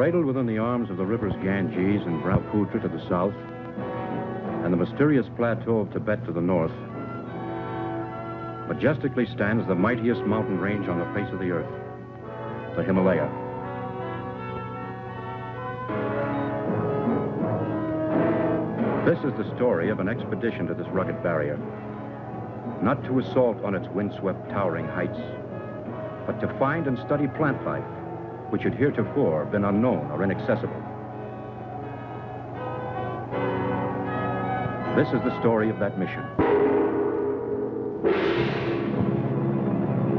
Cradled within the arms of the rivers Ganges and Brahmaputra to the south, and the mysterious plateau of Tibet to the north, majestically stands the mightiest mountain range on the face of the earth, the Himalaya. This is the story of an expedition to this rugged barrier, not to assault on its windswept, towering heights, but to find and study plant life, which had heretofore been unknown or inaccessible. This is the story of that mission.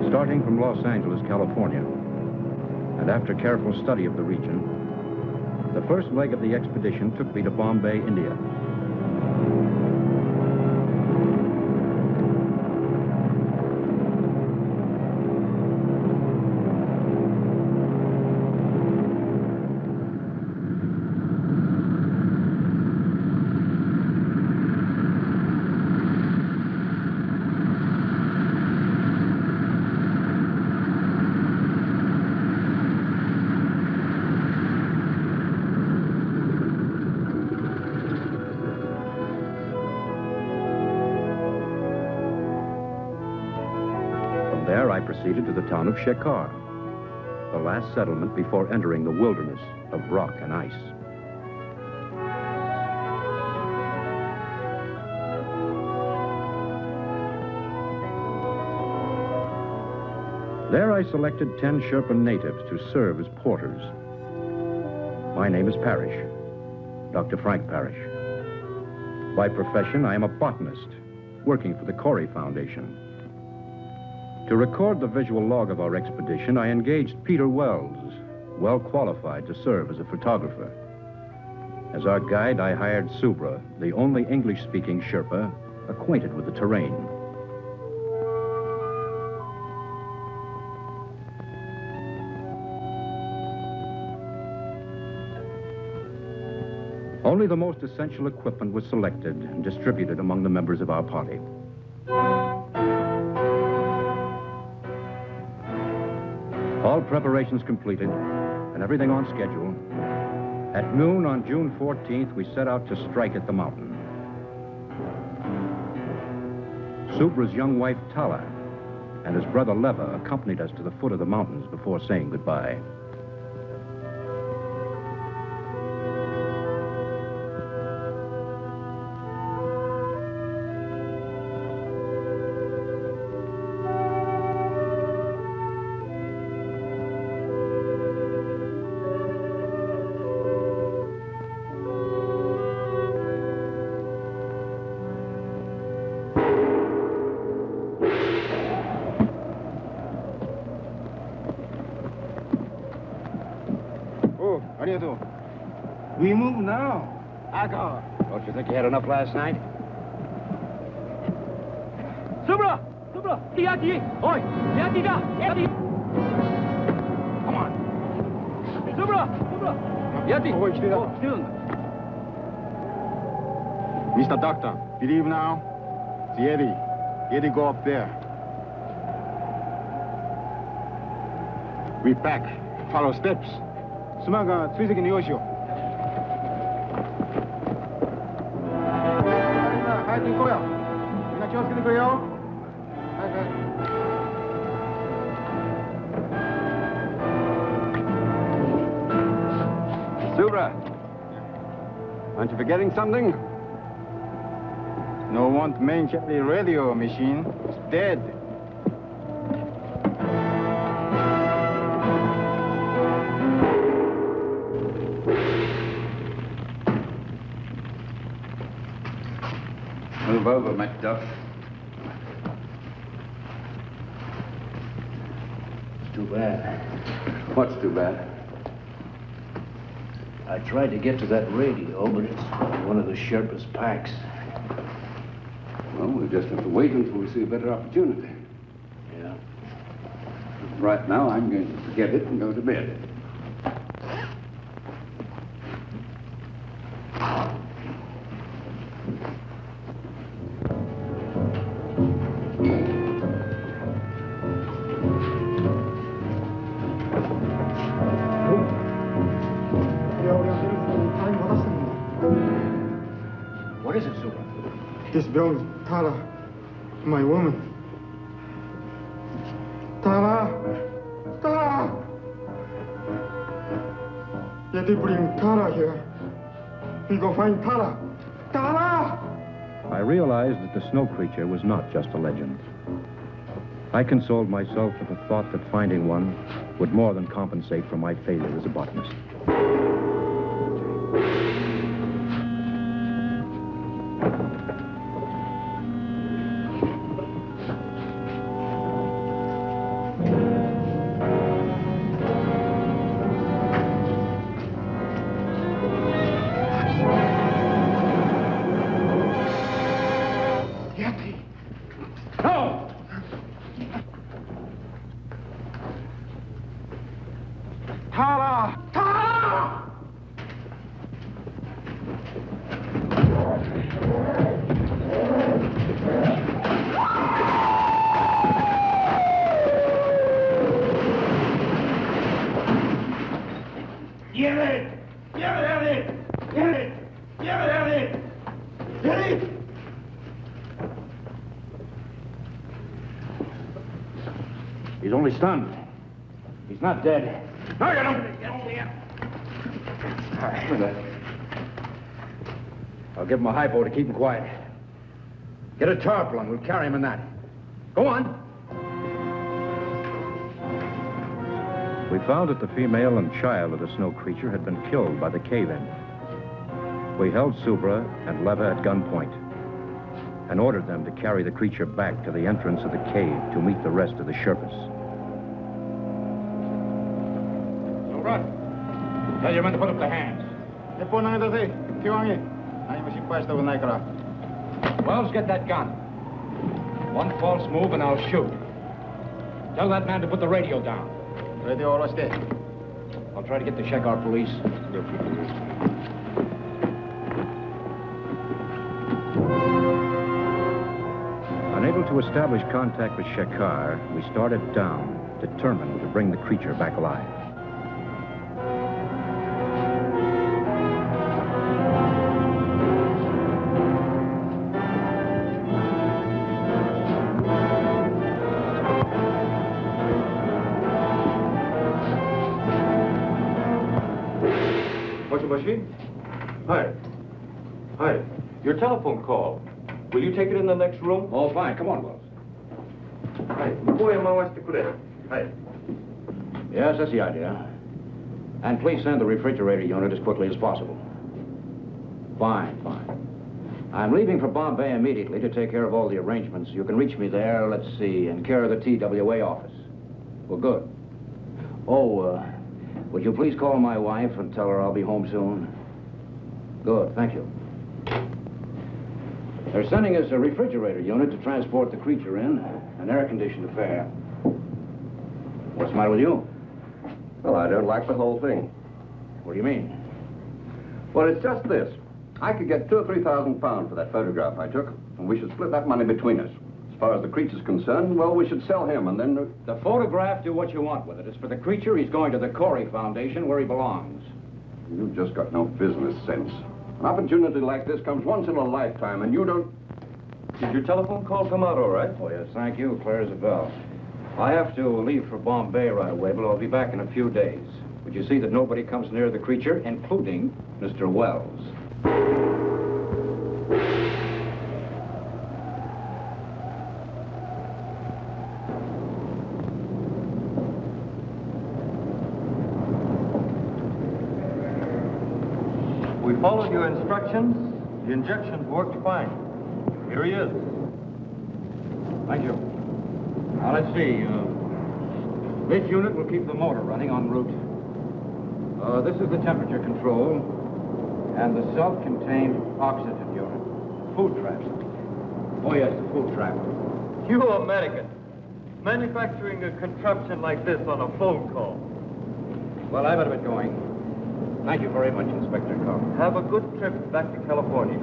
Starting from Los Angeles, California, and after careful study of the region, the first leg of the expedition took me to Bombay, India. I proceeded to the town of Shekhar, the last settlement before entering the wilderness of rock and ice. There I selected 10 Sherpa natives to serve as porters. My name is Parrish, Dr. Frank Parrish. By profession, I am a botanist working for the Corey Foundation. To record the visual log of our expedition, I engaged Peter Wells, well qualified to serve as a photographer. As our guide, I hired Subra, the only English-speaking Sherpa acquainted with the terrain. Only the most essential equipment was selected and distributed among the members of our party. All preparations completed, and everything on schedule. At noon on June 14th, we set out to strike at the mountain. Subra's young wife, Tala, and his brother, Leva, accompanied us to the foot of the mountains before saying goodbye. We move now. Aga. Don't you think you had enough last night? Subra! Subra! Yati! Oi! Yati da! Yati! Come on! Subra! Subra! Yati! Oh, still. Mr. Doctor, believe now? The Yeti. Yeti go up there. We back. Follow steps. 수마가追跡によしよ。早く行こうよ。みんな気をつけてくれよ。はいはい。Subra, aren't you forgetting something? No one main radio machine. It's dead. Move over, Macduff. It's too bad. What's too bad? I tried to get to that radio, but it's one of the Sherpa's packs. Well, we'll just have to wait until we see a better opportunity. Yeah. Right now, I'm going to forget it and go to bed. What is it, Super? This belongs to Tara, my woman. Tara! Tara! Yeti bring Tara here. We go find Tara. Tara! I realized that the snow creature was not just a legend. I consoled myself with the thought that finding one would more than compensate for my failure as a botanist. He's only stunned. He's not dead. No, you don't. Get over here. All right. I'll give him a hypo to keep him quiet. Get a tarpaulin. We'll carry him in that. Go on. We found that the female and child of the snow creature had been killed by the cave-in. We held Subra and Leva at gunpoint and ordered them to carry the creature back to the entrance of the cave to meet the rest of the Sherpas. Subra, tell your men to put up their hands. Wells, get that gun. One false move and I'll shoot. Tell that man to put the radio down. I'll try to get the Shekar police. Unable to establish contact with Shekar, we started down, determined to bring the creature back alive. Hi. Hi. Your telephone call. Will you take it in the next room? Oh, fine. Come on, Wells. Hi. Hi. Yes, that's the idea. And please send the refrigerator unit as quickly as possible. Fine, fine. I'm leaving for Bombay immediately to take care of all the arrangements. You can reach me there, let's see, in care of the TWA office. Well, good. Oh, would you please call my wife and tell her I'll be home soon? Good, thank you. They're sending us a refrigerator unit to transport the creature in, an air-conditioned affair. What's the matter with you? Well, I don't like the whole thing. What do you mean? Well, it's just this. I could get £2,000 or £3,000 for that photograph I took, and we should split that money between us. As far as the creature's concerned, well, we should sell him, and then... The photograph, do what you want with it. It's for the creature. He's going to the Corey Foundation, where he belongs. You've just got no business sense. An opportunity like this comes once in a lifetime, and you don't... Did your telephone call come out all right? Oh, yes, thank you. Clear as a bell. I have to leave for Bombay right away, but I'll be back in a few days. Would you see that nobody comes near the creature, including Mr. Wells? We followed your instructions. The injections worked fine. Here he is. Thank you. Now, let's see. This unit will keep the motor running en route. This is the temperature control and the self-contained oxygen unit. Food trap. Oh, yes, the food trap. You American. Manufacturing a contraption like this on a phone call. Well, I better get going. Thank you very much, Inspector Carr. Have a good trip back to California.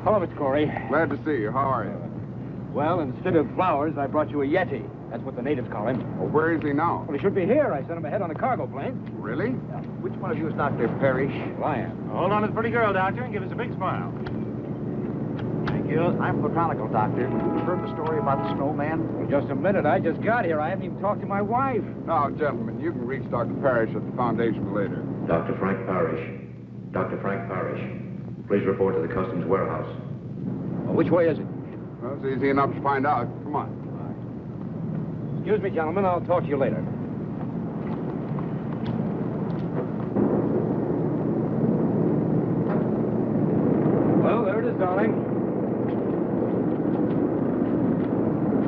Hello, Mr. Corey. Glad to see you. How are you? Well, instead of flowers, I brought you a Yeti. That's what the natives call him. Well, where is he now? Well, he should be here. I sent him ahead on a cargo plane. Really? Which one of you is Dr. Parrish? Well, I am. Hold on to the pretty girl, Doctor, and give us a big smile. Thank you. I'm botanical doctor. You heard the story about the snowman? Well, just a minute. I just got here. I haven't even talked to my wife. Now, gentlemen, you can reach Dr. Parrish at the foundation later. Dr. Frank Parrish. Dr. Frank Parrish. Please report to the customs warehouse. Well, which way is it? Well, it's easy enough to find out. Come on. Excuse me, gentlemen. I'll talk to you later. Well, there it is, darling.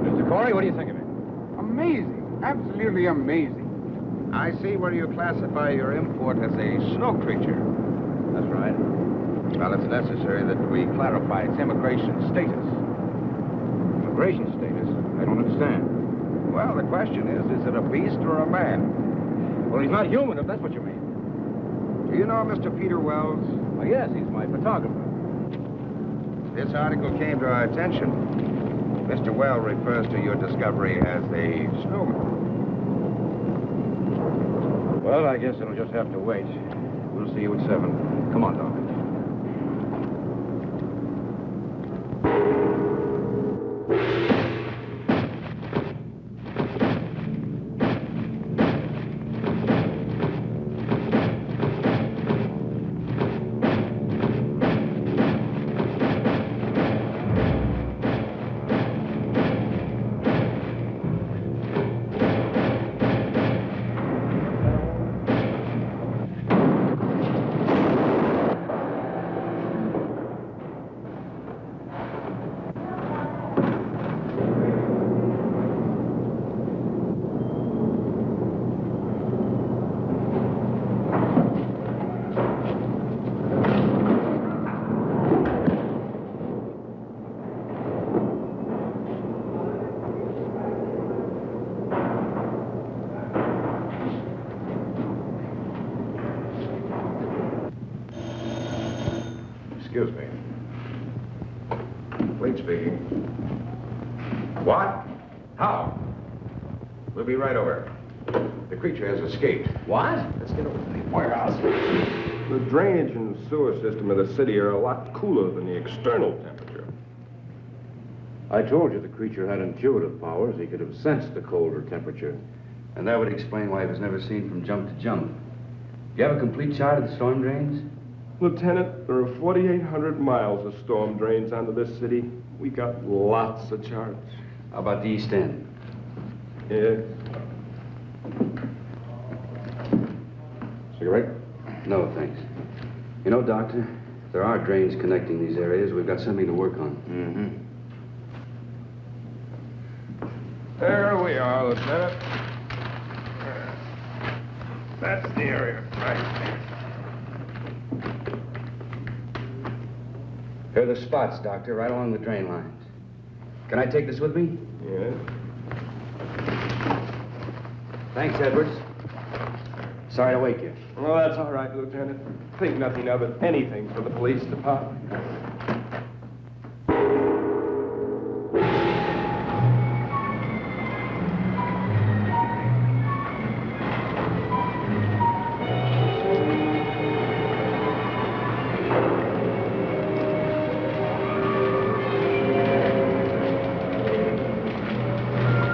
Mr. Corey, what do you think of it? Amazing. Absolutely amazing. I see where you classify your import as a snow creature. That's right. Well, it's necessary that we clarify its immigration status. Immigration status? I don't understand. Well, the question is it a beast or a man? Well, he's not human, if that's what you mean. Do you know Mr. Peter Wells? Well, yes, he's my photographer. This article came to our attention. Mr. Wells refers to your discovery as a snowman. Well, I guess it'll just have to wait. We'll see you at 7. Come on, darling. Excuse me. Fleet speaking. What? How? We'll be right over. The creature has escaped. What? Let's get over to the warehouse. The drainage and sewer system of the city are a lot cooler than the external temperature. I told you the creature had intuitive powers. He could have sensed the colder temperature. And that would explain why he was never seen from jump to jump. Do you have a complete chart of the storm drains? Lieutenant, there are 4,800 miles of storm drains under this city. We got lots of charts. How about the East End? Yeah. Cigarette? No, thanks. You know, Doctor, if there are drains connecting these areas, we've got something to work on. There we are, Lieutenant. That's the area, right. Here are the spots, Doctor, right along the drain lines. Can I take this with me? Yeah. Thanks, Edwards. Sorry to wake you. Well, that's all right, Lieutenant. Think nothing of it. Anything for the police department.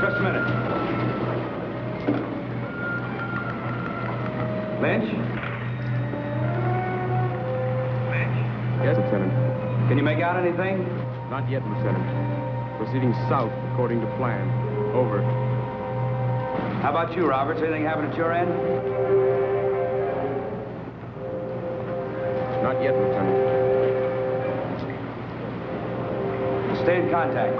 Just a minute. Lynch? Yes, Lieutenant. Can you make out anything? Not yet, Lieutenant. Proceeding south according to plan. Over. How about you, Roberts? Anything happen at your end? Not yet, Lieutenant. Stay in contact.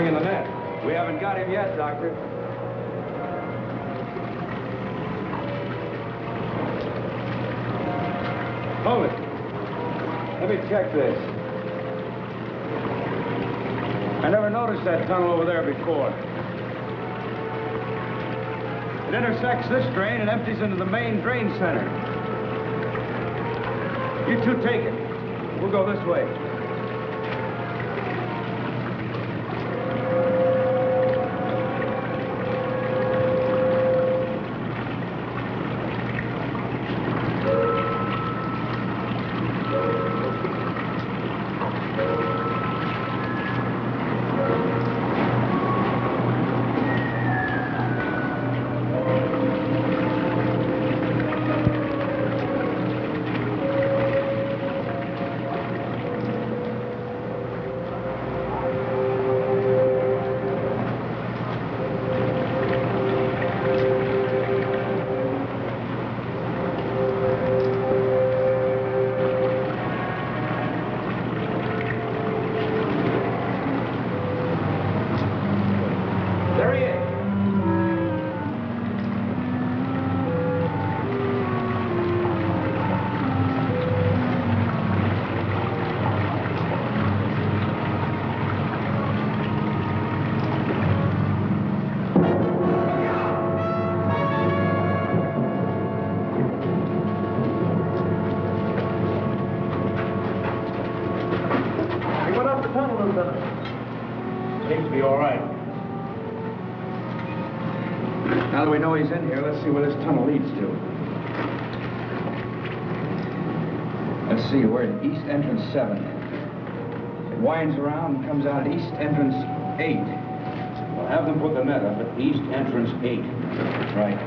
in the net. We haven't got him yet, Doctor. Hold it. Let me check this. I never noticed that tunnel over there before. It intersects this drain and empties into the main drain center. You two take it. We'll go this way. Seems to be all right. Now that we know he's in here, let's see where this tunnel leads to. Let's see, we're at East Entrance 7. It winds around and comes out at East Entrance 8. We'll have them put the net up at East Entrance 8. That's right.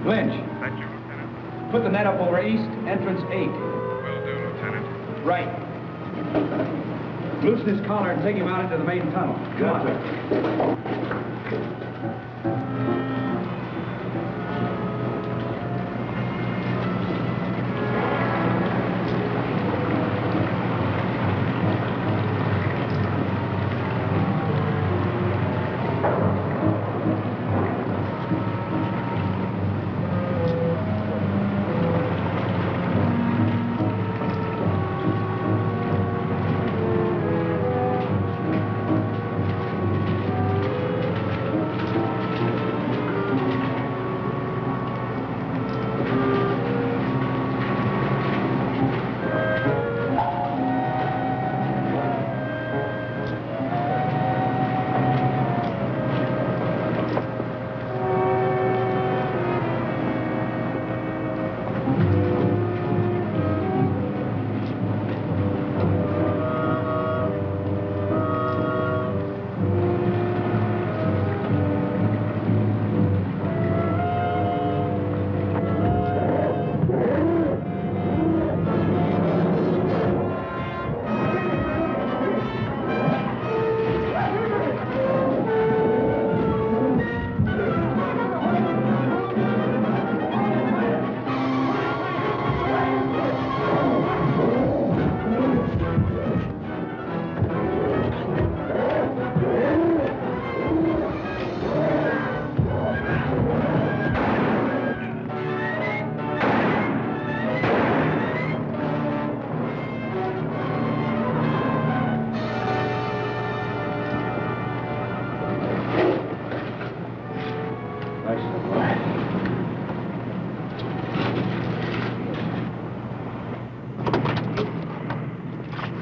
Lynch. Thank you, Lieutenant. Put the net up over East Entrance 8. Will do, Lieutenant. Right. Loosen his collar and take him out into the main tunnel. Come on.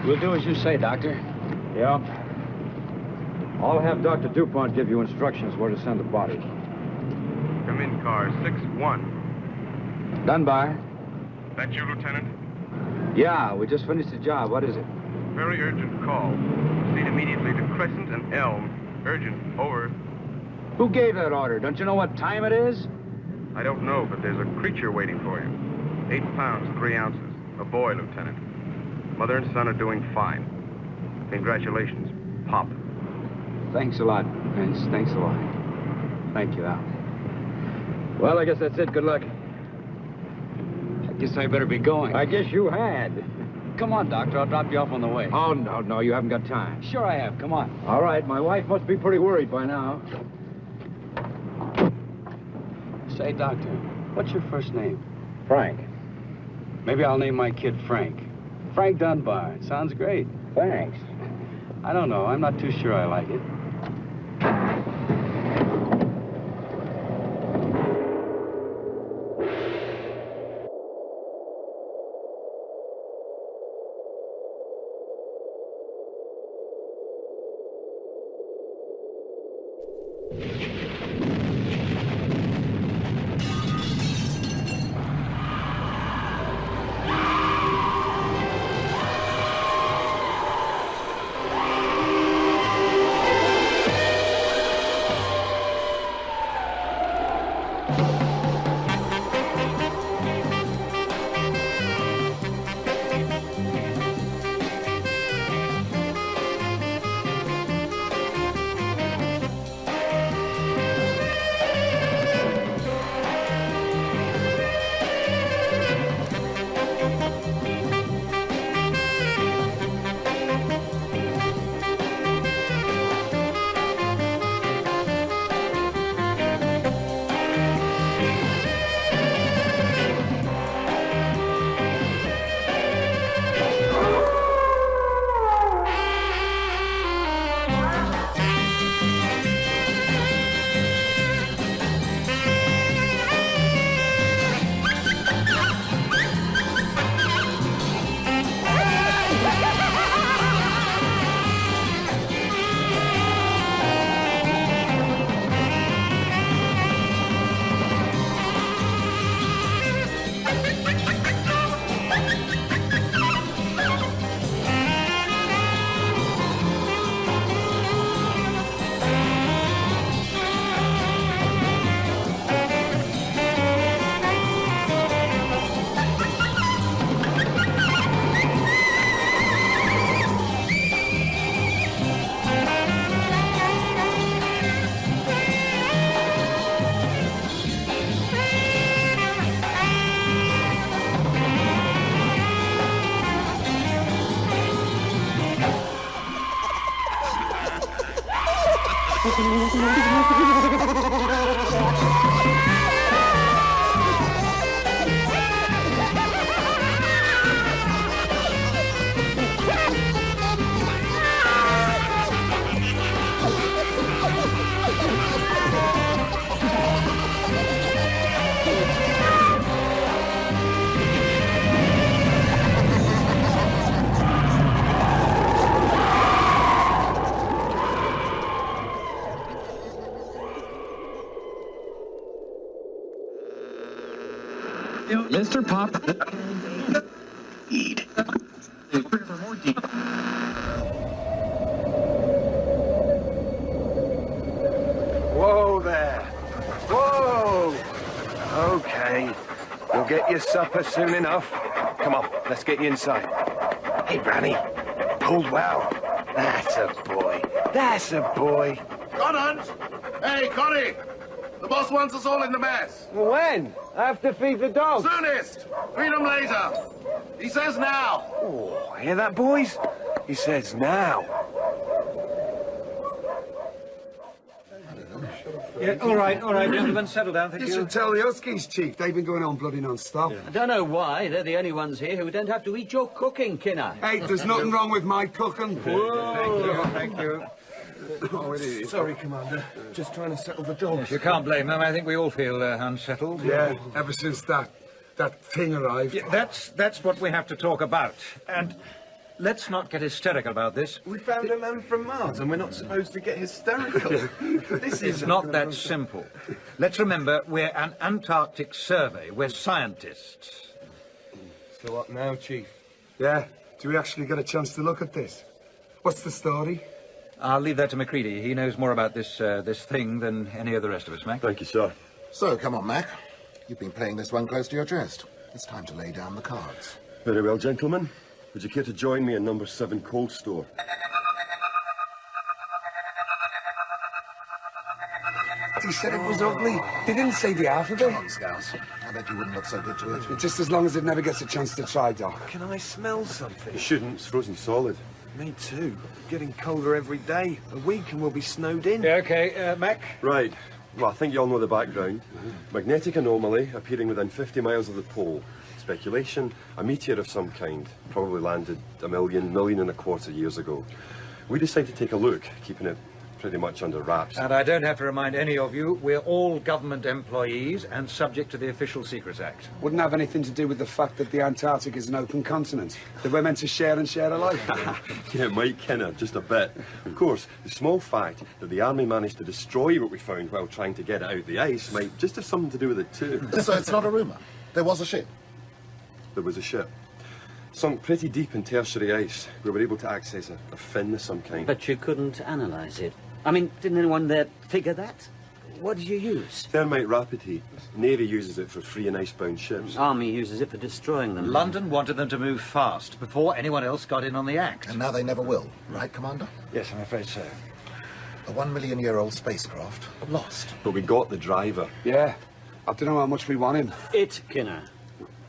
We'll do as you say, Doctor. Yeah. I'll have Dr. DuPont give you instructions where to send the body. Come in, car 6-1. Done by. That you, Lieutenant? Yeah, we just finished the job. What is it? Very urgent call. Proceed immediately to Crescent and Elm. Urgent. Over. Who gave that order? Don't you know what time it is? I don't know, but there's a creature waiting for you. 8 pounds, 3 ounces. A boy, Lieutenant. Mother and son are doing fine. Congratulations, Pop. Thanks a lot, Vince. Thanks a lot. Thank you, Al. Well, I guess that's it. Good luck. I guess I better be going. I guess you had. Come on, Doctor. I'll drop you off on the way. Oh, no, you haven't got time. Sure I have. Come on. All right, my wife must be pretty worried by now. Say, Doctor, what's your first name? Frank. Maybe I'll name my kid Frank. Frank Dunbar. Sounds great. Thanks. I don't know. I'm not too sure I like it. Mr. Pop. Eat. Whoa there. Whoa. Okay. You'll get your supper soon enough. Come on, let's get you inside. Hey, Granny. Hold well. That's a boy. That's a boy. Conant! Hey, Connie! The boss wants us all in the mess. When? I have to feed the dogs. Soonest! Feed them later. He says now. Oh, hear that, boys? He says now. Yeah, all right, gentlemen, settle down, thank you. You should tell the Huskies, Chief. They've been going on bloody non-stop. I don't know why. They're the only ones here who don't have to eat your cooking, Kinner. Hey, there's nothing wrong with my cooking. Whoa. Thank you. Oh, it is. Sorry, Commander. Just trying to settle the dogs. Yes, you can't blame them. I think we all feel unsettled. Yeah, ever since that thing arrived. Yeah, that's what we have to talk about. And let's not get hysterical about this. We found a man from Mars, and we're not supposed to get hysterical. It's not that simple. Let's remember, we're an Antarctic survey. We're scientists. So what now, Chief? Yeah, do we actually get a chance to look at this? What's the story? I'll leave that to Macready. He knows more about this thing than any of the rest of us, Mac. Thank you, sir. So, come on, Mac. You've been playing this one close to your chest. It's time to lay down the cards. Very well, gentlemen. Would you care to join me in number 7 cold store? He said it was ugly. They didn't say the alphabet. Come on, Scouse. I bet you wouldn't look so good to it. Just as long as it never gets a chance to try, Doc. Can I smell something? You shouldn't. It's frozen solid. Me too. Getting colder every day. A week and we'll be snowed in. Yeah, okay. Mac? Right. Well, I think you all know the background. Magnetic anomaly appearing within 50 miles of the pole. Speculation, a meteor of some kind. Probably landed a million and a quarter years ago. We decided to take a look, keeping it pretty much under wraps. And I don't have to remind any of you, we're all government employees and subject to the Official Secrets Act. Wouldn't have anything to do with the fact that the Antarctic is an open continent. That we're meant to share and share alike. Yeah, it might, kinda, just a bit. Of course, the small fact that the army managed to destroy what we found while trying to get it out the ice might just have something to do with it too. So it's not a rumour? There was a ship? There was a ship. Sunk pretty deep in tertiary ice. We were able to access a fin of some kind. But you couldn't analyse it. I mean, didn't anyone there figure that? What did you use? Thermite rapid heat. Navy uses it for free and icebound ships. Army uses it for destroying them. London wanted them to move fast before anyone else got in on the act. And now they never will, right, Commander? Yes, I'm afraid so. A 1 million-year-old spacecraft lost. But we got the driver. Yeah. I don't know how much we want him. It, Kinner.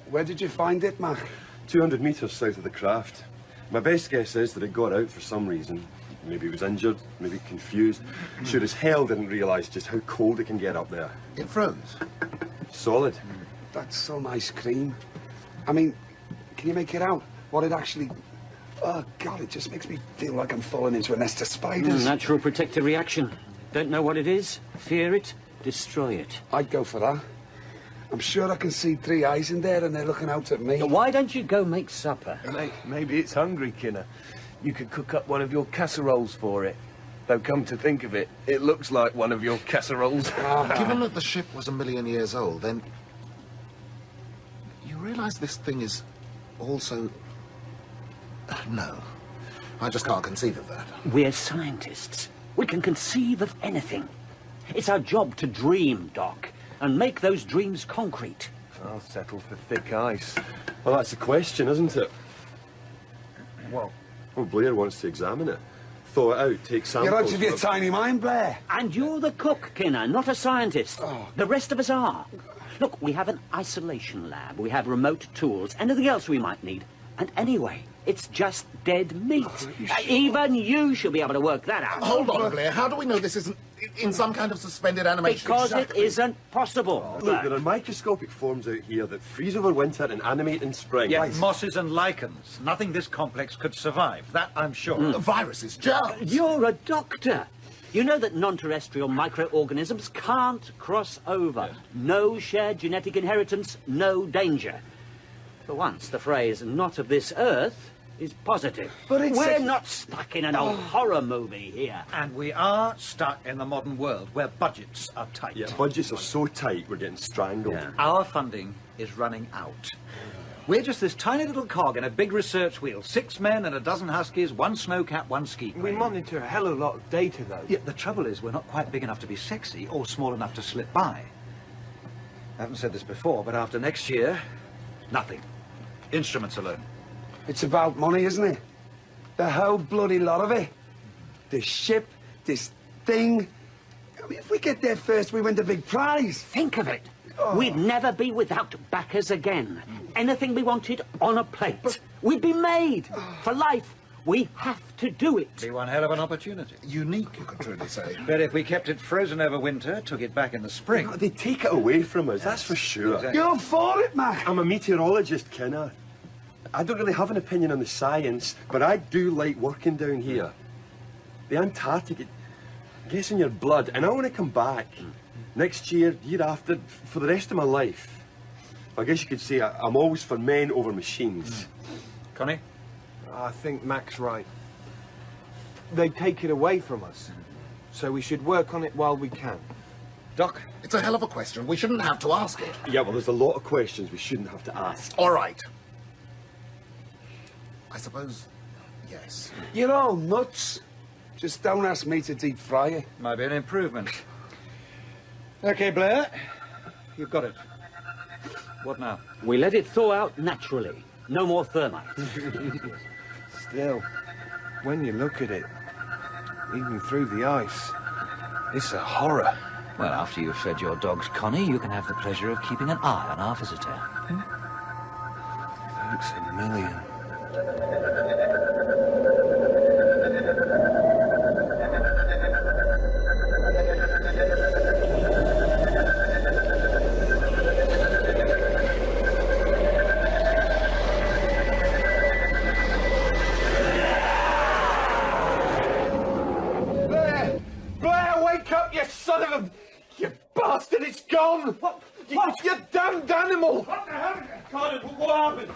Where did you find it, Mac? 200 metres south of the craft. My best guess is that it got out for some reason. Maybe it was injured, maybe confused. Sure as hell didn't realise just how cold it can get up there. It froze. Solid. That's some ice cream. I mean, can you make it out? What it actually... Oh, God, it just makes me feel like I'm falling into a nest of spiders. Natural protective reaction. Don't know what it is, fear it, destroy it. I'd go for that. I'm sure I can see 3 eyes in there and they're looking out at me. Why don't you go make supper? Maybe it's hungry, Kinner. You could cook up one of your casseroles for it. Though, come to think of it, it looks like one of your casseroles. Given that the ship was 1 million years old, then... You realise this thing is also... No. I just can't conceive of that. We're scientists. We can conceive of anything. It's our job to dream, Doc, and make those dreams concrete. I'll settle for thick ice. Well, that's the question, isn't it? Well, Blair wants to examine it. Thaw it out, take samples... You're out of your tiny mind, Blair. And you're the cook, Kinner, not a scientist. Oh. The rest of us are. Look, we have an isolation lab, we have remote tools, anything else we might need. And anyway, it's just dead meat. Even you should be able to work that out. Hold on, Blair. How do we know this isn't in some kind of suspended animation? Because it isn't possible. Look, there are microscopic forms out here that freeze over winter and animate in spring. Yeah, mosses and lichens. Nothing this complex could survive. That I'm sure. Viruses, germs. You're a doctor. You know that non-terrestrial microorganisms can't cross over. Yes. No shared genetic inheritance, no danger. For once, the phrase, not of this earth, is positive. But it's... We're not stuck in an old horror movie here. And we are stuck in the modern world, where budgets are tight. Yeah, budgets are so tight, we're getting strangled. Yeah. Our funding is running out. We're just this tiny little cog in a big research wheel. 6 men and a dozen huskies, 1 snowcat, 1 ski crane. We monitor a hell of a lot of data, though. Yeah, the trouble is we're not quite big enough to be sexy or small enough to slip by. I haven't said this before, but after next year, nothing. Instruments alone. It's about money, isn't it? The whole bloody lot of it. This ship, this thing. I mean, if we get there first, we win the big prize. Think of it. We'd never be without backers again. Anything we wanted on a plate. We'd be made. For life, we have to do it. Be one hell of an opportunity. Unique, you could truly say. But if we kept it frozen over winter, took it back in the spring... No, they'd take it away from us, that's for sure. Exactly. You're for it, Mac. I'm a meteorologist, Kinner. I don't really have an opinion on the science, but I do like working down here. The Antarctic, it gets in your blood, and I want to come back. Next year, year after, for the rest of my life. I guess you could say I'm always for men over machines. Connie? I think Mac's right. They take it away from us, so we should work on it while we can. Doc? It's a hell of a question. We shouldn't have to ask it. Yeah, well, there's a lot of questions we shouldn't have to ask. All right. I suppose, yes. You're all nuts. Just don't ask me to deep fry it. Might be an improvement. Okay, Blair. You've got it. What now? We let it thaw out naturally. No more thermite. Still, when you look at it, even through the ice, it's a horror. Well, after you've fed your dogs, Connie, you can have the pleasure of keeping an eye on our visitor. Thanks a million. Blair, wake up, you son of a... You bastard, it's gone! What? You damned animal! What the hell? Carter, what happened?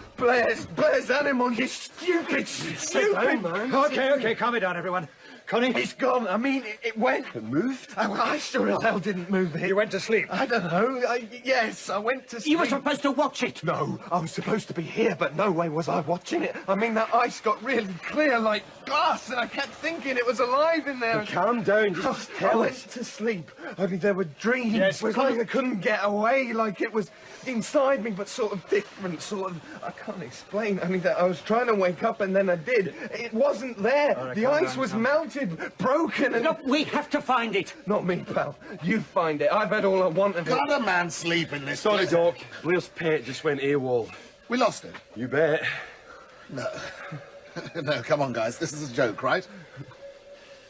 Blair's animal, you stupid, stupid! man. Okay, calm it down, everyone. Connie? It's gone. I mean, it went. It moved? I sure as hell didn't move it. You went to sleep? I don't know. Yes, I went to sleep. You were supposed to watch it. No, I was supposed to be here, but no way was I watching it. I mean, that ice got really clear like glass, and I kept thinking it was alive in there. Well, calm down, just I tell went us. to sleep. I mean, there were dreams. Yes, It was like I couldn't get away, like it was inside me, but sort of different, sort of... I can't explain. I mean, that I was trying to wake up, and then I did. It wasn't there. All right, The calm ice down, was calm melted, broken, and... Look, we have to find it. Not me, pal. You find it. I've had all I want of it. Can't a man sleep in this Sorry, place? Doc. Blair's pet just went AWOL. We lost it. You bet. No. No, come on, guys. This is a joke, right?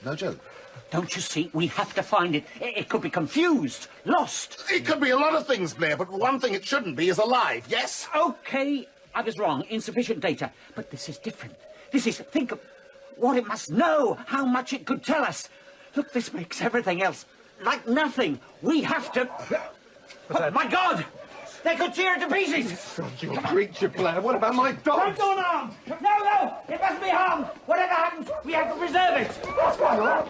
No joke. Don't you see? We have to find it. It could be confused, lost. It could be a lot of things, Blair, but one thing it shouldn't be is alive, yes? Okay, I was wrong. Insufficient data. But this is different. This is... Think of what it must know, how much it could tell us. Look, this makes everything else like nothing. We have to... Oh, my God! They could tear it to pieces! You creature, Blair. What about my dogs? Don't go unarmed! No! It must be harmed! Whatever happens, we have to preserve it! What's going on?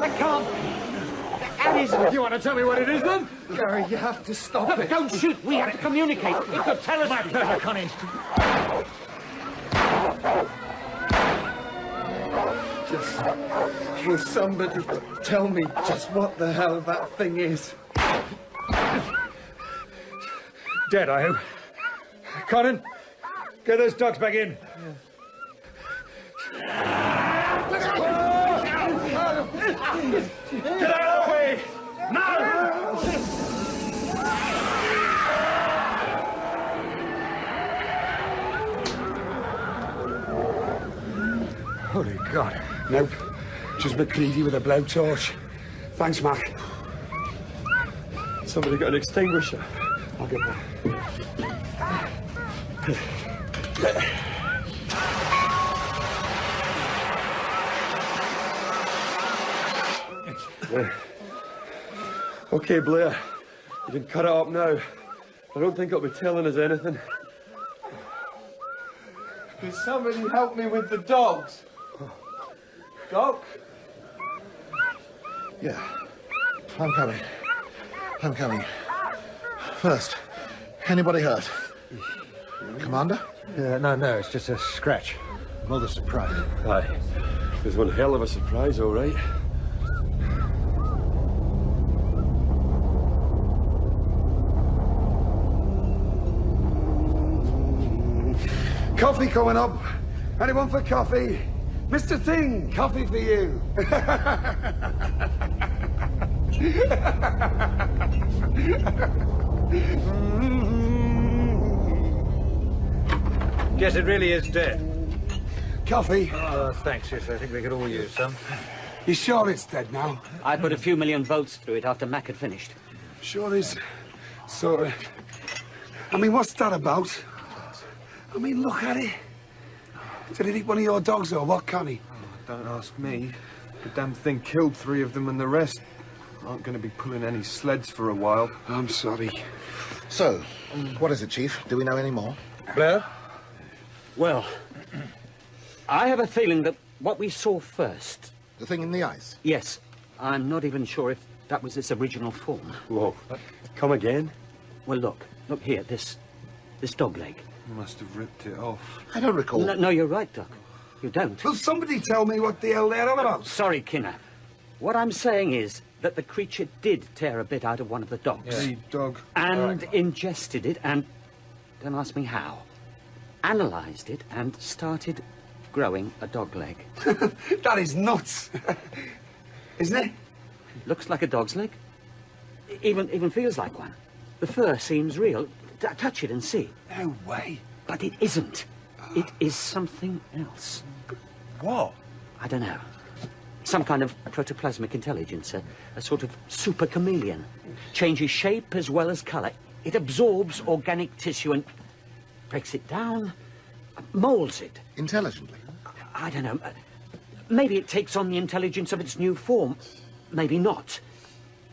I can't! That isn't... You want to tell me what it is, then? Gary, you have to stop it. Don't shoot! We have to communicate! It could tell us... My pleasure, Connie. Will somebody tell me just what the hell that thing is? Dead, I hope. Conan, get those dogs back in. Get out of the way! Now! Holy God. Nope. Just McCready with a blowtorch. Thanks, Mac. Somebody got an extinguisher. I'll get that. Okay, Blair. You can cut it up now. I don't think it'll be telling us anything. Can somebody help me with the dogs? Doc? Yeah. I'm coming. First, anybody hurt? Commander? No, it's just a scratch. Mother surprise. Aye. It was one hell of a surprise, all right. Coffee coming up. Anyone for coffee? Mr. Thing, coffee for you. Guess it really is dead. Coffee. Oh, thanks, yes. I think we could all use some. You sure it's dead now? I put a few million volts through it after Mac had finished. Sure is. Sort of. I mean, what's that about? I mean, look at it. Did it eat one of your dogs or what, Connie? Don't ask me. The damn thing killed 3 of them and the rest aren't going to be pulling any sleds for a while. I'm sorry. So, what is it, Chief? Do we know any more? Blair? Well, I have a feeling that what we saw first... The thing in the ice? Yes. I'm not even sure if that was its original form. Whoa. Come again? Well, look here, this dog leg. Must have ripped it off. I don't recall. No, you're right, Doc. You don't. Will somebody tell me what the hell they're on about? Sorry, Kinner. What I'm saying is that the creature did tear a bit out of one of the dogs. Hey, dog. And ingested it and, don't ask me how, analysed it and started growing a dog leg. That is nuts. Isn't it? Looks like a dog's leg. Even feels like one. The fur seems real. Touch it and see. No way. But it isn't. It is something else. What? I don't know. Some kind of protoplasmic intelligence, a sort of super chameleon. Changes shape as well as colour. It absorbs organic tissue and breaks it down, moulds it. Intelligently? I don't know. Maybe it takes on the intelligence of its new form. Maybe not.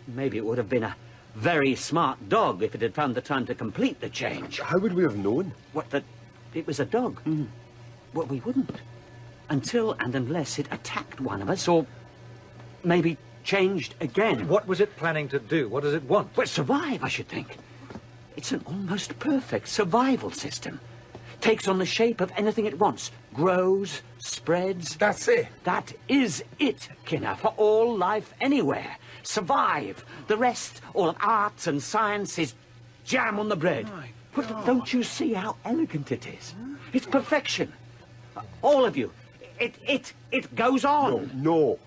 Maybe it would have been a very smart dog if it had found the time to complete the change. How would we have known? What, that it was a dog? Well, we wouldn't. Until and unless it attacked one of us, or maybe changed again. What was it planning to do? What does it want? Well, survive, I should think. It's an almost perfect survival system. Takes on the shape of anything it wants. Grows, spreads. That's it. That is it, Kinner, for all life anywhere. Survive. The rest, all of arts and science, is jam on the bread. But don't you see how elegant it is? It's perfection. All of you. It goes on. No.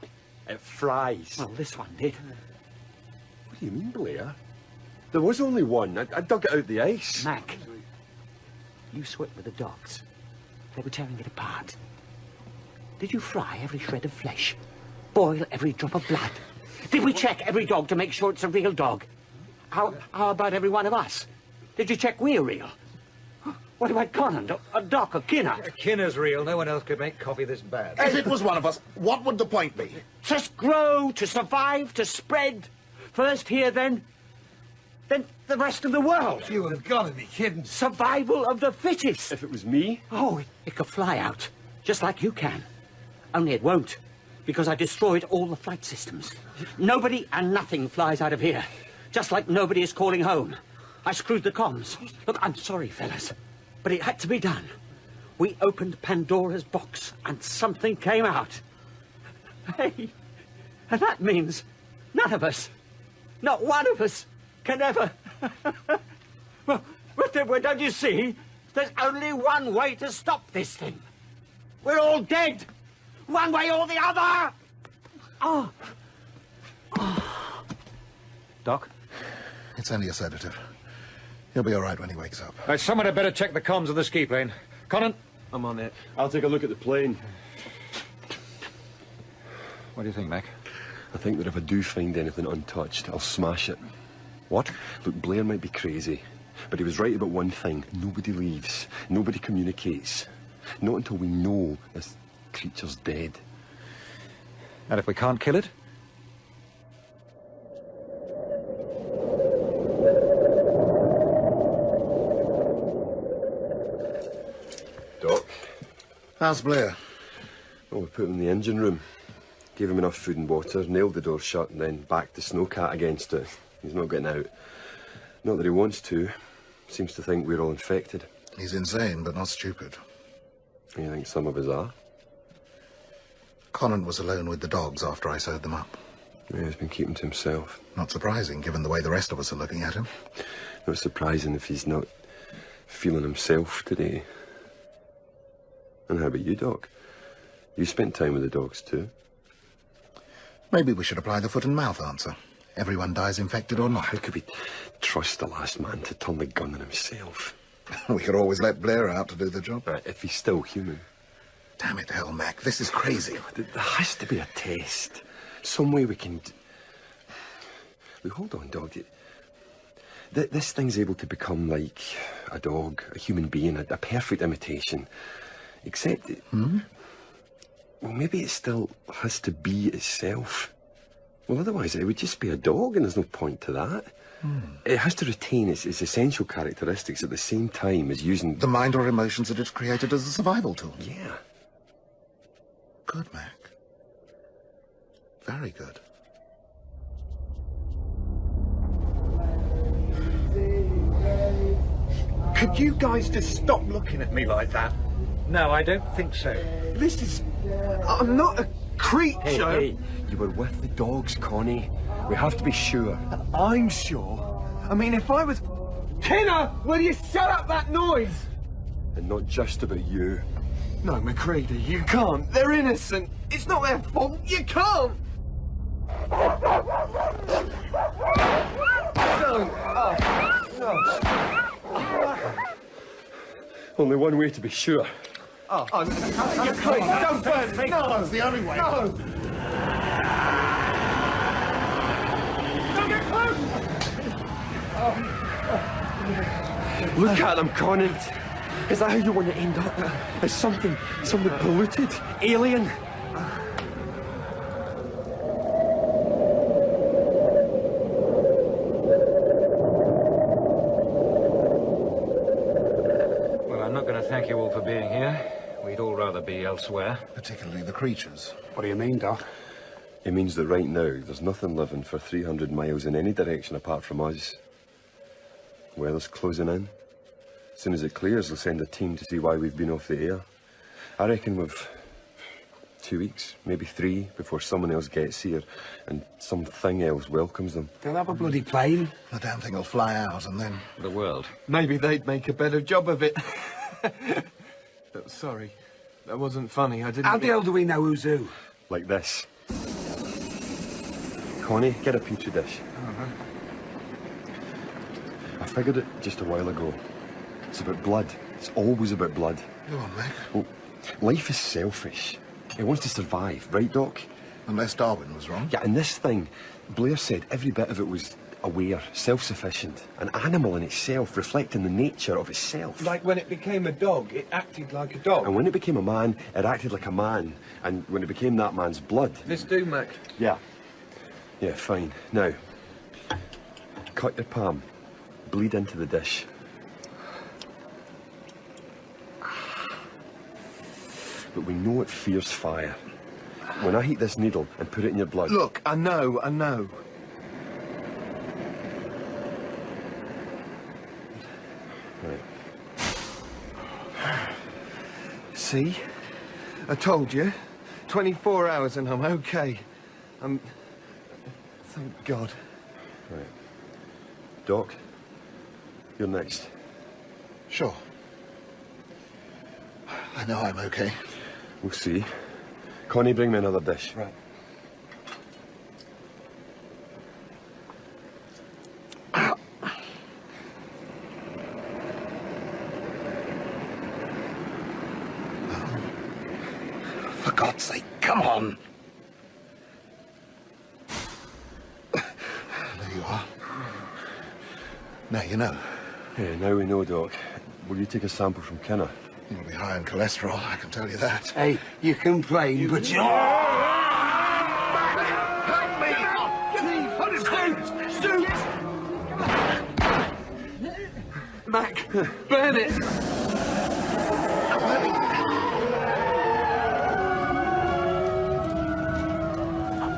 It flies. Well, this one did. What do you mean, Blair? There was only one. I dug it out the ice. Mac, you saw it with the dogs. They were tearing it apart. Did you fry every shred of flesh? Boil every drop of blood? Did we check every dog to make sure it's a real dog? How about every one of us? Did you check we're real? What about Conan, or Doc, or Kinner? Kinner's real. No one else could make coffee this bad. If it was one of us, what would the point be? Just grow, to survive, to spread. First here, then the rest of the world. You have got to be kidding. Survival of the fittest. If it was me? Oh, it could fly out, just like you can. Only it won't, because I destroyed all the flight systems. Nobody and nothing flies out of here, just like nobody is calling home. I screwed the comms. Look, I'm sorry, fellas, but it had to be done. We opened Pandora's box, and something came out. Hey, and that means none of us, not one of us, can ever... well, don't you see? There's only one way to stop this thing. We're all dead. One way or the other. Oh. Doc? It's only a sedative. He'll be all right when he wakes up. Someone had better check the comms of the ski plane. Conan? I'm on it. I'll take a look at the plane. What do you think, Mac? I think that if I do find anything untouched, I'll smash it. What? Look, Blair might be crazy, but he was right about one thing. Nobody leaves. Nobody communicates. Not until we know this creature's dead. And if we can't kill it? Doc? How's Blair? Well, we put him in the engine room. Gave him enough food and water, nailed the door shut, and then backed the Snowcat against it. He's not getting out. Not that he wants to. Seems to think we're all infected. He's insane, but not stupid. You think some of us are? Conan was alone with the dogs after I sewed them up. Yeah, he's been keeping to himself. Not surprising, given the way the rest of us are looking at him. Not surprising if he's not feeling himself today. And how about you, Doc? You spent time with the dogs, too. Maybe we should apply the foot and mouth answer. Everyone dies infected or not. How could we trust the last man to turn the gun on himself? We could always let Blair out to do the job. If he's still human. Damn it, hell, Mac, this is crazy. There has to be a test. Some way we can... Look, hold on, Dog. This thing's able to become like a dog, a human being, a perfect imitation. Except... Well, maybe it still has to be itself. Well, otherwise it would just be a dog, and there's no point to that. It has to retain its essential characteristics at the same time as using... The mind or emotions that it's created as a survival tool. Yeah. Good, Mac. Very good. Could you guys just stop looking at me like that? No, I don't think so. This is... I'm not a creature... Hey, you were with the dogs, Connie. We have to be sure. I'm sure. I mean, if I was... Kinner, will you shut up that noise? And not just about you. No, McCready, you can't. They're innocent. It's not their fault. You can't. No. Only one way to be sure. You're crazy. Don't burn me. No, That's the only way. No. Don't get close. Look at them, Connie. Is that how you want to end up? As something polluted? Alien? Well, I'm not going to thank you all for being here. We'd all rather be elsewhere. Particularly the creatures. What do you mean, Doc? It means that right now, there's nothing living for 300 miles in any direction apart from us. Weather's closing in. As soon as it clears, they'll send a team to see why we've been off the air. I reckon we've 2 weeks, maybe 3, before someone else gets here and something else welcomes them. They'll have a bloody plane. The damn thing will fly out and then... The world. Maybe they'd make a better job of it. Sorry. That wasn't funny. I didn't... How the hell do we know who's who? Like this. Connie, get a petri dish. I figured it just a while ago. It's about blood. It's always about blood. Go on, Mac. Well, life is selfish. It wants to survive, right, Doc? Unless Darwin was wrong. Yeah, and this thing, Blair said every bit of it was aware, self-sufficient, an animal in itself, reflecting the nature of itself. Like when it became a dog, it acted like a dog. And when it became a man, it acted like a man. And when it became that man's blood... This do, Mac? Yeah. Yeah, fine. Now, cut your palm. Bleed into the dish. But we know it fears fire. When I heat this needle and put it in your blood... Look, I know. Right. See? I told you. 24 hours and I'm okay. Thank God. Right. Doc, you're next. Sure. I know I'm okay. We'll see. Connie, bring me another dish. Right. For God's sake, come on. There you are. Now you know. Yeah, now we know, Doc. Will you take a sample from Kinner? You'll be high in cholesterol, I can tell you that. Hey, you complain, but you... Help me! Mac, burn it!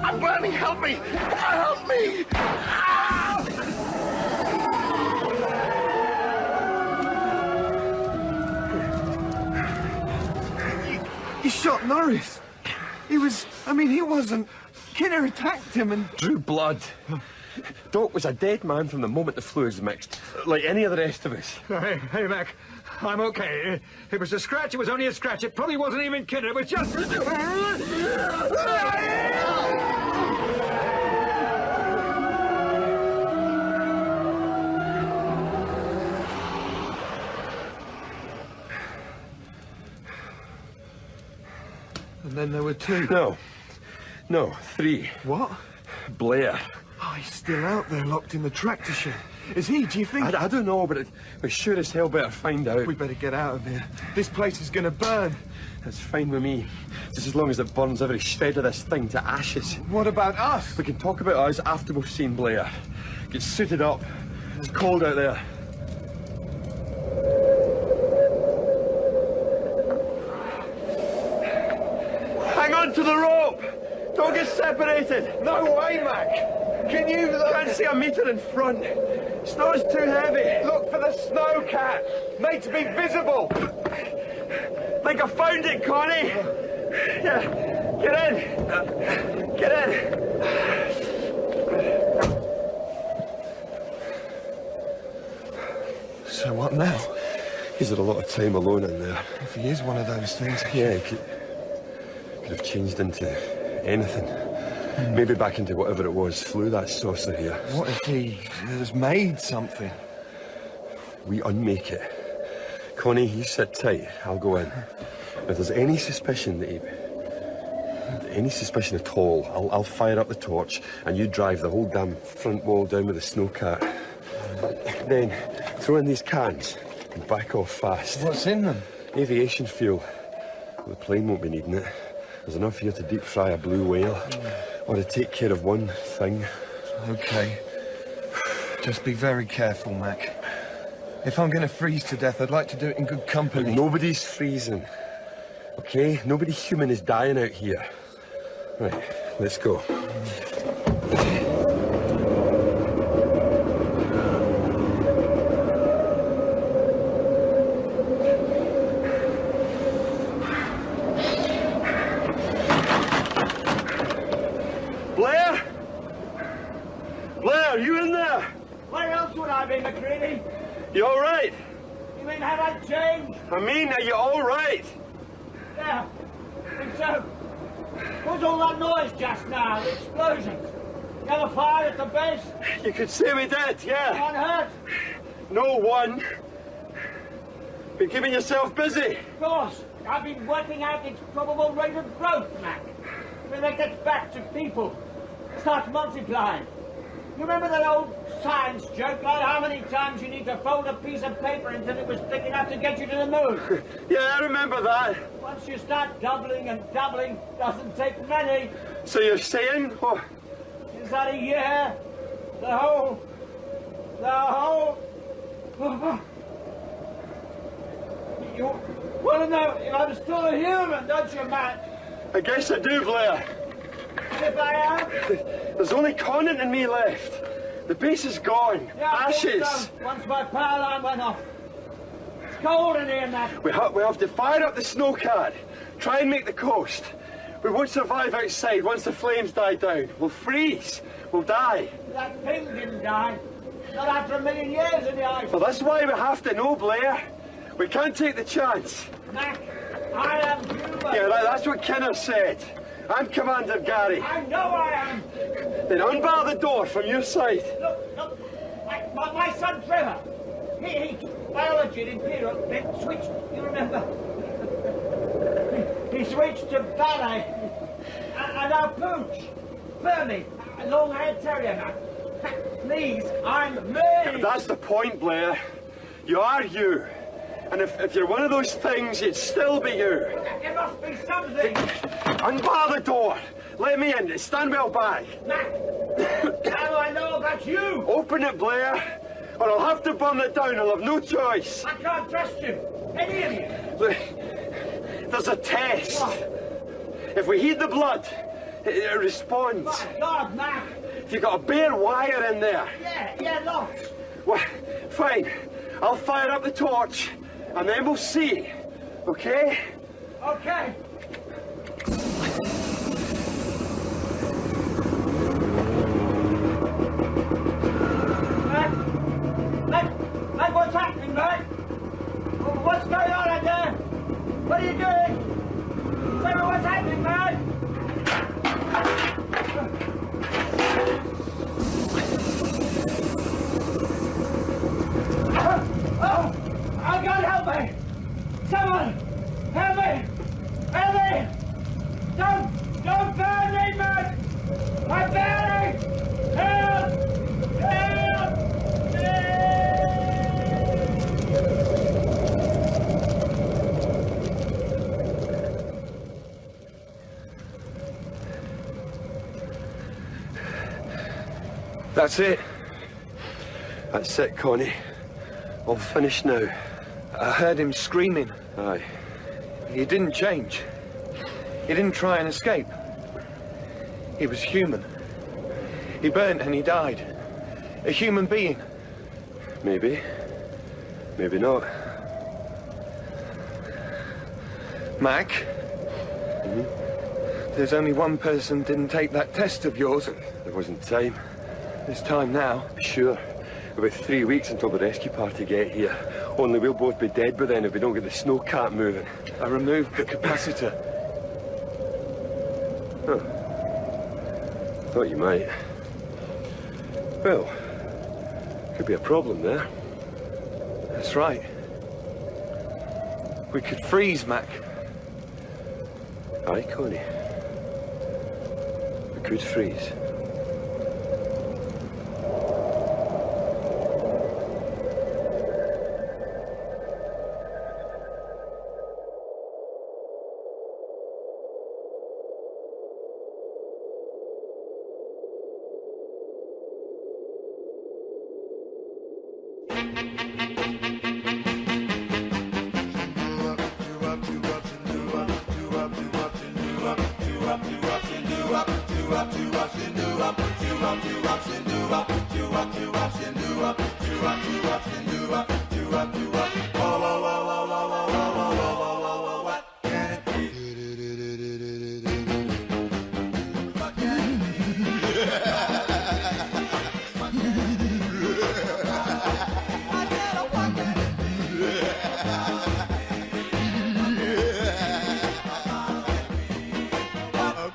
I'm burning! Help me! Help me! He shot Norris. He wasn't... Kinner attacked him and... Drew blood. Doc was a dead man from the moment the fluids mixed, like any of the rest of us. Hey, Mac. I'm okay. It was a scratch. It was only a scratch. It probably wasn't even Kinner. It was just... And then there were 2. No, 3. What? Blair. Oh, he's still out there, locked in the tractor shed. Is he, do you think? I don't know, but we sure as hell better find out. We better get out of here. This place is gonna burn. That's fine with me. Just as long as it burns every shred of this thing to ashes. What about us? We can talk about us after we've seen Blair. Get suited up. It's cold out there. Hang on to the rope! Don't get separated! No way, Mac! Can you look? I can't see a metre in front. Snow's too heavy. Look for the Snow-Cat! Made to be visible! Think I found it, Connie! Yeah, Get in! Get in! So what now? He's had a lot of time alone in there. If he is one of those things... Yeah, he could have changed into anything. Maybe back into whatever it was flew that saucer here. What if he has made something? We unmake it. Connie, you sit tight. I'll go in. If there's any suspicion that he... Any suspicion at all, I'll fire up the torch and you drive the whole damn front wall down with the Snowcat. Then throw in these cans and back off fast. What's in them? Aviation fuel. Well, the plane won't be needing it. There's enough here to deep fry a blue whale or to take care of one thing. Okay. Just be very careful, Mac. If I'm going to freeze to death, I'd like to do it in good company. But nobody's freezing. Okay? Nobody human is dying out here. Right, let's go. Blair? Blair, are you in there? Where else would I be, McCready? You all right? You mean have I changed? I mean, are you all right? Yeah, I think so. What's all that noise just now? The explosions? You have a fire at the base? You could say we did, yeah. One hurt? No one. Been keeping yourself busy? Of course. I've been working out its probable rate of growth, Mac. When it gets back to people, starts multiplying. You remember that old science joke about how many times you need to fold a piece of paper until it was thick enough to get you to the moon? Yeah, I remember that. Once you start doubling and doubling, doesn't take many. So you're saying? Oh. Is that a year? The whole... You want to know if I'm still a human, don't you, Matt? I guess I do, Blair. If I am? There's only Conan and me left. The base is gone. Yeah, Ashes. So. Once my power line went off. It's cold in here, Matt. We have to fire up the Snowcat. Try and make the coast. We won't survive outside once the flames die down. We'll freeze. We'll die. That thing didn't die. Not after 1 million years in the ice. Well, that's why we have to know, Blair. We can't take the chance. Mac, I am human. Yeah, that's what Kinner said. I'm Commander Gary. I know I am. Then unbar the door from your side. Look. My son Trevor. He took biology at Imperial, then switched, you remember? He switched to ballet. And our pooch, Bernie, a long-haired terrier now. Please, I'm me. That's the point, Blair. You are you. And if you're one of those things, it'd still be you. There must be something. Unbar the door. Let me in. Stand well back. Mac, how do I know about you? Open it, Blair, or I'll have to burn it down. I'll have no choice. I can't trust you. Any of you. There's a test. What? If we heat the blood, it responds. My God, Mac. You've got a bare wire in there. Yeah, lots. Well, fine. I'll fire up the torch, and then we'll see. Okay? Okay. Mac, what's happening, Mac? What's going on out there? What are you doing? Tell me what's happening, Mac? Oh, God, help me! Someone, help me! Help me! Don't burn me, Mac! I'm burning! Help! Help! That's it. That's it, Connie. All finished now. I heard him screaming. Aye. He didn't change. He didn't try and escape. He was human. He burnt and he died. A human being. Maybe. Maybe not. Mac? There's only one person didn't take that test of yours. There wasn't time. There's time now. Sure. About 3 weeks until the rescue party get here. Only we'll both be dead by then if we don't get the Snowcat moving. I removed the capacitor. Oh. Thought you might. Well, could be a problem there. That's right. We could freeze, Mac. Aye, Connie. We could freeze.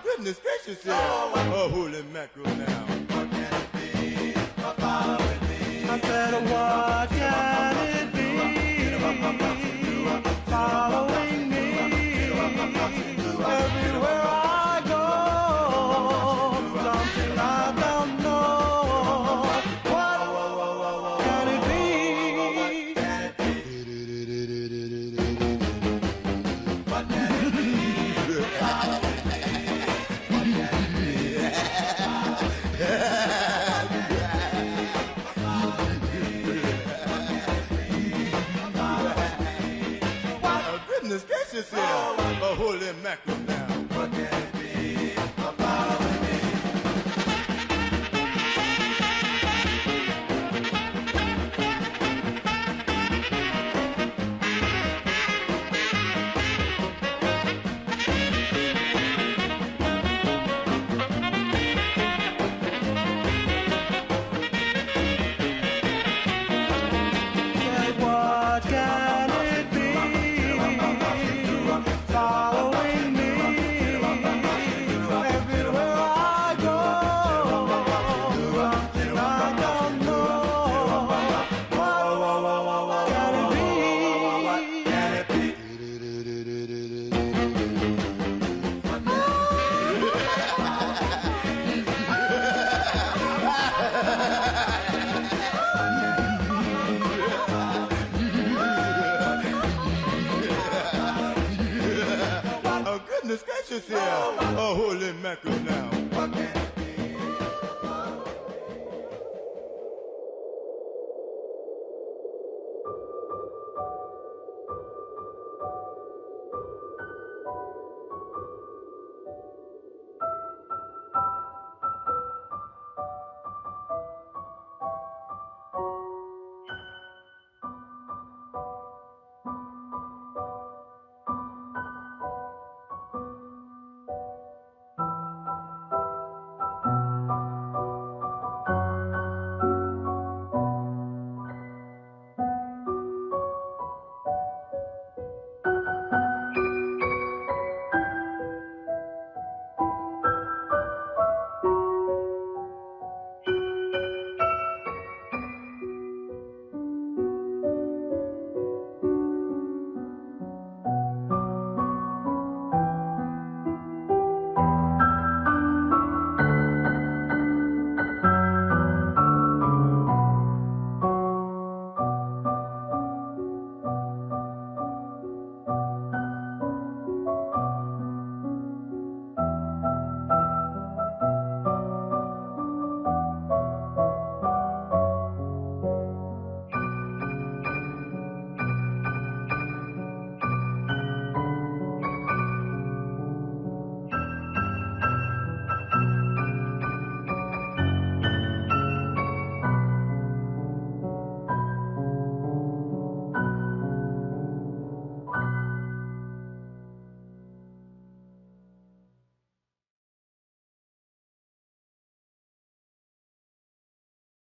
Goodness gracious, yeah. Oh, holy mackerel now. What can it be? Following me. I said, what can it be? Following me. Everywhere I go, something I don't know. What can it be? What can it be? Goodness gracious, yeah. Oh, holy mackerel now. What can it be? Following me. What can it be? Following me. Everywhere I go, something I don't know. What can it be? Can it be? Oh, goodness gracious, yeah. Oh, holy mackerel now.